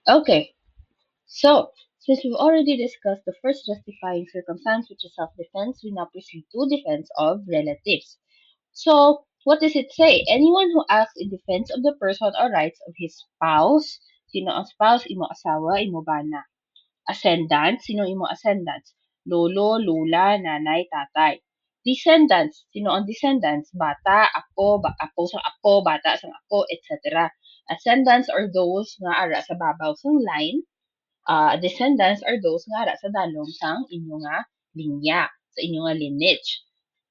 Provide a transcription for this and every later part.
Okay, so since we've already discussed the first justifying circumstance, which is self-defense, we now proceed to defense of relatives. So, what does it say? Anyone who acts in defense of the person or rights of his spouse, sino ang spouse, imo asawa, imo bana. Ascendants, sino imo ascendants? Lolo, lula, nanay, tatay. Descendants, sino ang descendants? Bata, apo sang apo, bata sang apo, etc. Ascendants are those nga ara sa babaw sang line. Descendants are those nga ara sa dalom sang inyo nga linya, sa inyo nga lineage.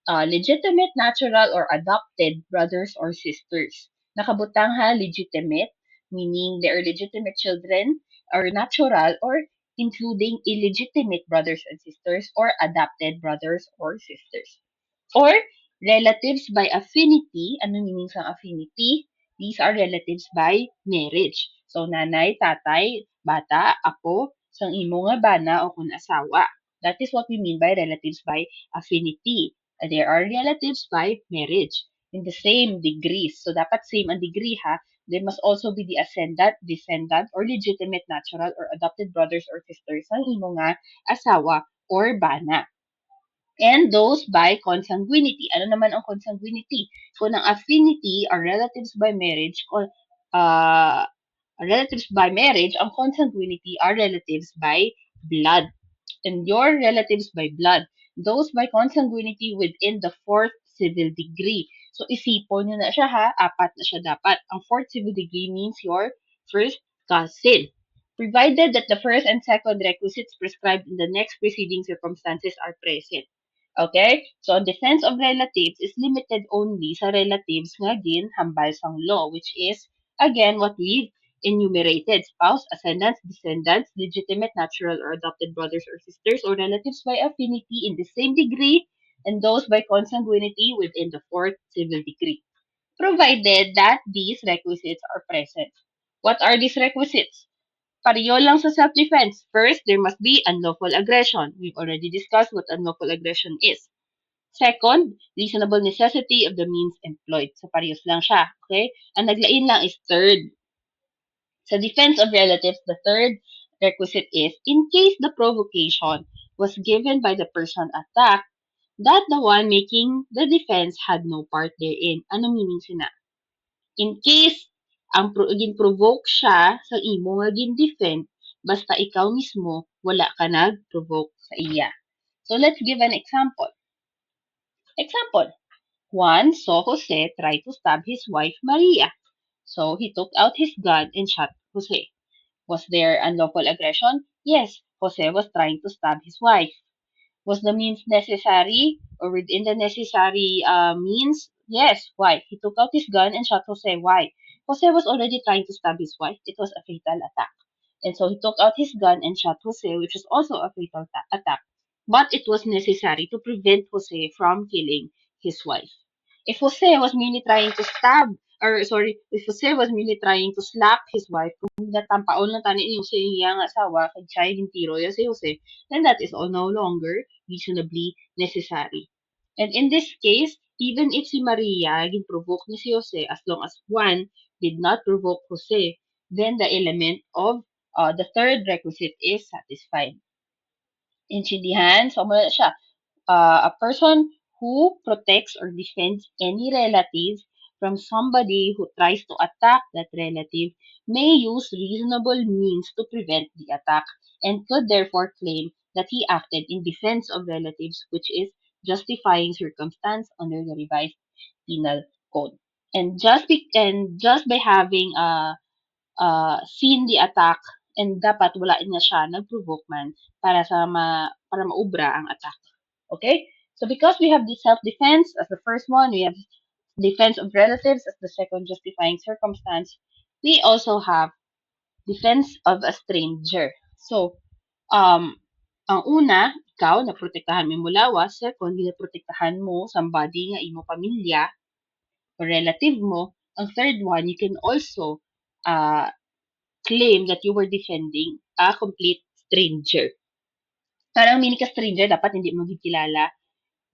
Legitimate, natural, or adopted brothers or sisters. Nakabutang ha, legitimate, meaning they are legitimate children, or natural, or including illegitimate brothers and sisters, or adopted brothers or sisters. Or relatives by affinity. Ano meaning sa affinity? These are relatives by marriage. So, nanay, tatay, bata, apo, sang imo nga bana o kun asawa. That is what we mean by relatives by affinity. There are relatives by marriage in the same degrees. So, dapat same ang degree ha. There must also be the ascendant, descendant, or legitimate natural or adopted brothers or sisters sang imo nga asawa or bana. And those by consanguinity. Ano naman ang consanguinity? Kung ang affinity are relatives by marriage, uh, relatives by marriage, ang consanguinity are relatives by blood. And your relatives by blood, those by consanguinity within the fourth civil degree. So, isipon nyo na siya ha, apat na siya dapat. Ang fourth civil degree means your first cousin. Provided that the first and second requisites prescribed in the next preceding circumstances are present. Okay? So, ang defense of relatives is limited only sa relatives nga ginhambal sang law, which is, again, what we've enumerated: spouse, ascendants, descendants, legitimate, natural, or adopted brothers or sisters, or relatives by affinity in the same degree, and those by consanguinity within the fourth civil degree, provided that these requisites are present. What are these requisites? Pareho lang sa self-defense. First, there must be unlawful aggression. We've already discussed what unlawful aggression is. Second, reasonable necessity of the means employed. So, parehas lang siya. Okay? Ang naglain lang is third. Sa defense of relatives, the third requisite is, in case the provocation was given by the person attacked, that the one making the defense had no part therein. Ano meaning sina? In case ang gin-provoke siya sa imo nga gin-defend, basta ikaw mismo wala ka nag-provoke sa iya. So let's give an example. Example: Juan saw Jose try to stab his wife Maria. So he took out his gun and shot Jose. Was there unlawful aggression? Yes, Jose was trying to stab his wife. Was the means necessary or within the necessary means? Yes. Why? He took out his gun and shot Jose. Why? Jose was already trying to stab his wife. It was a fatal attack. And so he took out his gun and shot Jose, which was also a fatal attack. But it was necessary to prevent Jose from killing his wife. If Jose was merely trying to if Jose was merely trying to slap his wife, kung natampaon lang tani yung sa iyang asawa, kag siya yung tiro ya si Jose, then that is all no longer reasonably necessary. And in this case, even if si Maria gin-provoke ni si Jose, as long as Juan did not provoke Jose, then the element of the third requisite is satisfied. Intindihan? So, muna siya. A person who protects or defends any relative from somebody who tries to attack that relative may use reasonable means to prevent the attack and could therefore claim that he acted in defense of relatives, which is justifying circumstance under the revised penal code. And just by having seen the attack, and dapat wala na siya nag-provoke man para maubra ang attack. Okay? So because we have the self-defense as the first one, we have defense of relatives as the second justifying circumstance, we also have defense of a stranger. So, ang una, ikaw, naprotektahan mo yung mulawas. Second, ginaprotektahan mo somebody nga imo pamilya or relative mo. Ang third one, you can also uh, claim that you were defending a complete stranger. Parang meaning ka stranger, dapat hindi mo kilala.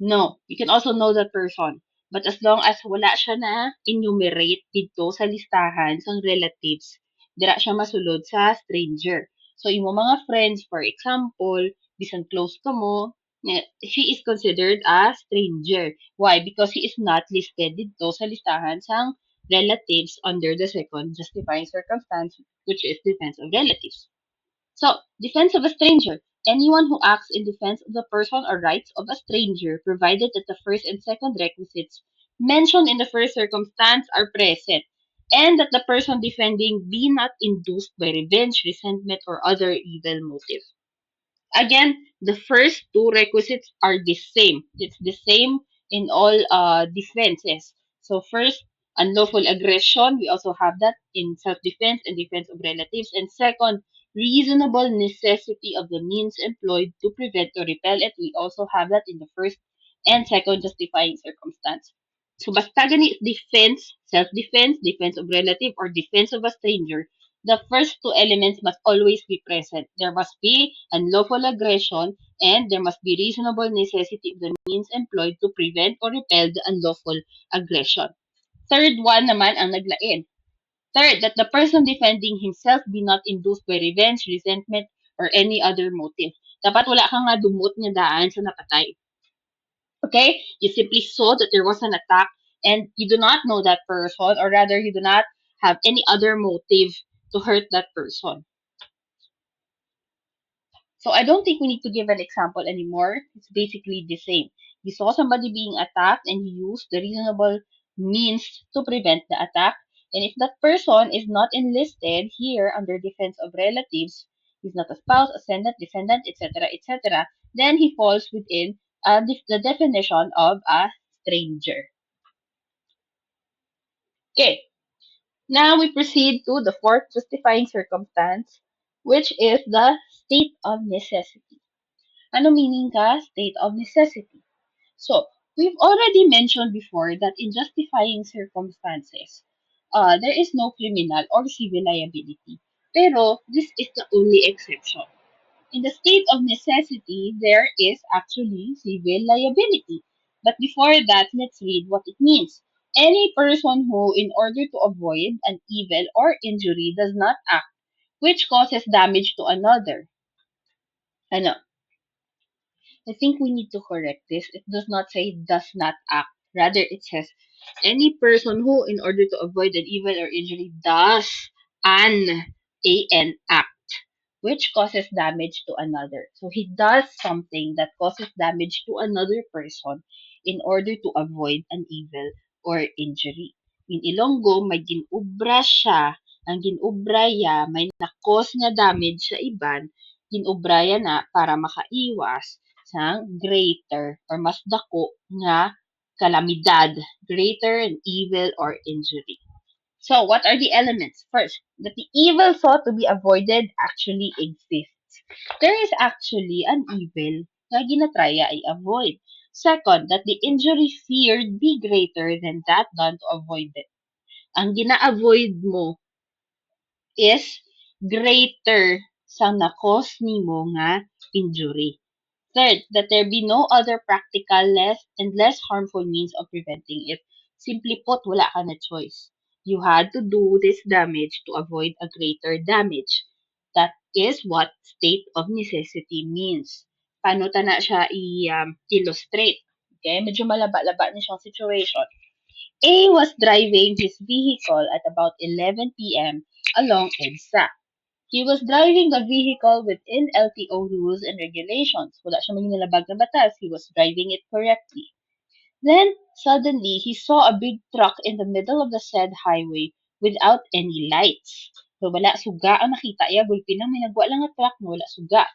No, you can also know that person. But as long as wala siya na enumerate dito sa listahan ng relatives, dira siya masulod sa stranger. So, imo mga friends, for example, bisan close ka mo, she is considered a stranger. Why? Because he is not listed dito sa listahan sang relatives under the second justifying circumstance, which is defense of relatives. So, defense of a stranger. Anyone who acts in defense of the person or rights of a stranger, provided that the first and second requisites mentioned in the first circumstance are present, and that the person defending be not induced by revenge, resentment, or other evil motive. Again, the first two requisites are the same. It's the same in all defenses. So first, unlawful aggression. We also have that in self-defense and defense of relatives. And second, reasonable necessity of the means employed to prevent or repel it. We also have that in the first and second justifying circumstance. So basta gani defense, self-defense, defense of relative, or defense of a stranger, the first two elements must always be present. There must be unlawful aggression, and there must be reasonable necessity of the means employed to prevent or repel the unlawful aggression. Third one naman ang naglain. Third, that the person defending himself be not induced by revenge, resentment, or any other motive. Dapat wala kang nga dumot nga daan sa napatay. Okay? You simply saw that there was an attack and you do not know that person, or rather, you do not have any other motive to hurt that person. So I don't think we need to give an example anymore. It's basically the same. You saw somebody being attacked and you used the reasonable means to prevent the attack. And if that person is not enlisted here under defense of relatives, he's not a spouse, ascendant, descendant, etc., etc., then he falls within the definition of a stranger. Okay, now we proceed to the fourth justifying circumstance, which is the state of necessity. Ano meaning ka state of necessity? So, we've already mentioned before that in justifying circumstances, there is no criminal or civil liability. Pero, this is the only exception. In the state of necessity, there is actually civil liability. But before that, let's read what it means. Any person who, in order to avoid an evil or injury, does not act, which causes damage to another. Ano, I think we need to correct this. It does not say does not act. Rather, it says any person who, in order to avoid an evil or injury, does an act which causes damage to another. So he does something that causes damage to another person in order to avoid an evil or injury. In Ilonggo, may ginubra siya. Ang ginubraya may nakos nga damage sa iban, ginubraya na para makaiwas sa greater or mas dako nga kalamidad, greater and evil or injury. So, what are the elements? First, that the evil thought to be avoided actually exists. There is actually an evil na ginatraya i-avoid. Second, that the injury feared be greater than that done to avoid it. Ang gina-avoid mo is greater sa nakos nimo nga injury. Third, that there be no other practical less and less harmful means of preventing it. Simply put, wala ka na choice. You had to do this damage to avoid a greater damage. That is what state of necessity means. Paano ta na siya illustrate? Okay, medyo malaba-laba na siyang situation. A was driving his vehicle at about 11 p.m. along EDSA. He was driving the vehicle within LTO rules and regulations. Wala siya maging nalabag na batas. He was driving it correctly. Then, suddenly, he saw a big truck in the middle of the said highway without any lights. So, wala suga ang nakita. Gulpi lang, may nagwa lang nga truck na wala suga.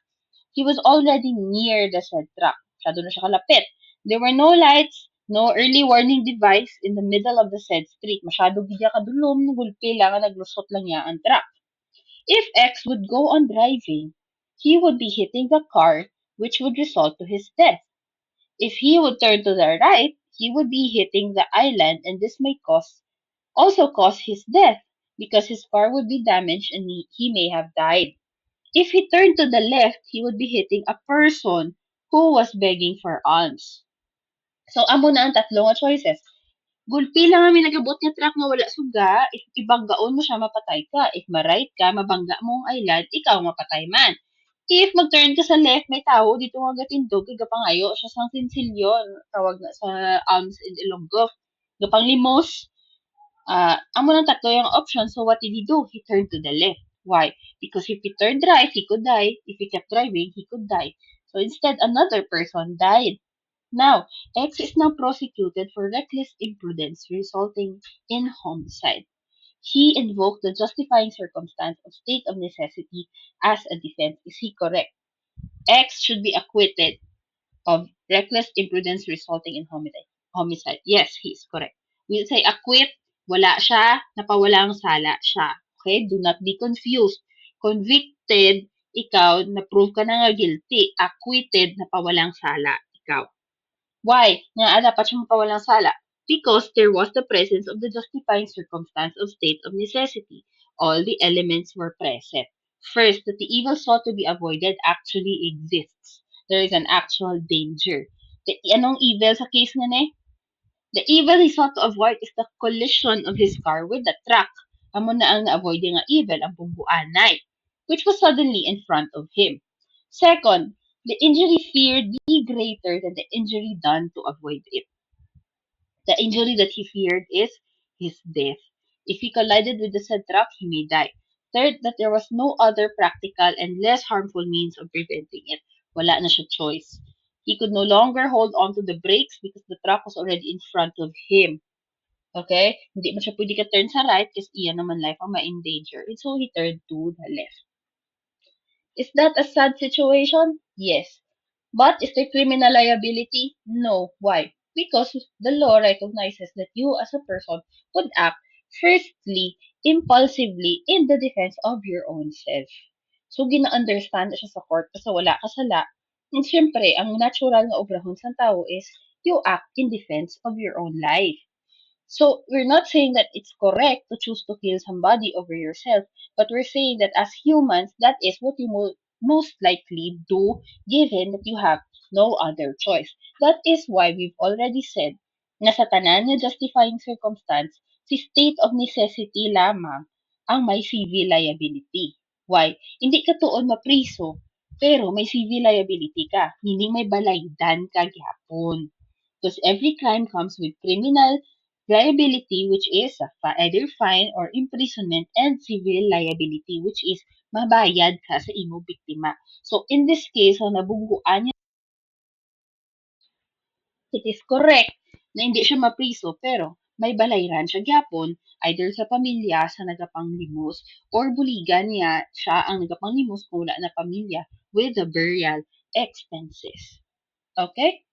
He was already near the said truck. Masyado na siya kalapit. There were no lights, no early warning device in the middle of the said street. Masyado gidya kadulom, gulpi lang, naglusot lang niya ang truck. If X would go on driving, he would be hitting the car, which would result to his death. If he would turn to the right, he would be hitting the island, and this may also cause his death, because his car would be damaged and he may have died. If he turned to the left, he would be hitting a person who was begging for alms. So, amo na ang tatlong choices. Gulpi lang kami nagabot nga truck nga wala suga, if ibanggaon mo siya, mapatay ka. If ma-right ka, mabangga mo ang island, ikaw mapatay man. If mag-turn ka sa left, may tao dito nga gatindog, gapangayo siya sang sinsilyon, tawag na sa Alms and Ilonggo. Gapang limos, amo ng tatlo yung option, so what did he do? He turned to the left. Why? Because if he turned right, he could die. If he kept driving, he could die. So instead, another person died. Now, X is now prosecuted for reckless imprudence resulting in homicide. He invoked the justifying circumstance of state of necessity as a defense. Is he correct? X should be acquitted of reckless imprudence resulting in homicide. Yes, he is correct. We say acquit, wala siya, napawalang sala siya. Okay? Do not be confused. Convicted, ikaw, na-prove ka na nga guilty. Acquitted, napawalang sala, ikaw. Why? Nga dapat siya mapawalang sala? Because there was the presence of the justifying circumstance of state of necessity. All the elements were present. First, that the evil sought to be avoided actually exists. There is an actual danger. Anong evil sa case nga ne? The evil he sought to avoid is the collision of his car with the truck. Amo na ang na-avoid nga evil, ang bumbuanay, which was suddenly in front of him. Second, the injury feared be greater than the injury done to avoid it. The injury that he feared is his death. If he collided with the said truck, he may die. Third, that there was no other practical and less harmful means of preventing it. Wala na siya choice. He could no longer hold on to the brakes because the truck was already in front of him. Okay? Hindi mo siya pwede ka turn sa right kasi iyan naman life ang ma-endanger. And so he turned to the left. Is that a sad situation? Yes. But is there criminal liability? No. Why? Because the law recognizes that you as a person would act firstly, impulsively, in the defense of your own self. So, gina-understand siya sa court kasi wala ka sala. And syempre, ang natural na obrahon sa tao is you act in defense of your own life. So we're not saying that it's correct to choose to kill somebody over yourself, but we're saying that as humans, that is what you most likely do given that you have no other choice. That is why we've already said na sa tanan na justifying circumstance, si state of necessity lamang ang may civil liability. Why? Hindi ka tuon mapriso, pero may civil liability ka, meaning may balaydan ka gyapon. Because every crime comes with criminal liability, which is either fine or imprisonment, and civil liability, which is mabayad ka sa imo biktima. So, in this case, ang nabungguan niya, it is correct na hindi siya mapriso, pero may balayran siya gyapon, either sa pamilya sa nagapanglimos, or buligan niya siya ang nagapanglimos kung wala na pamilya with the burial expenses. Okay?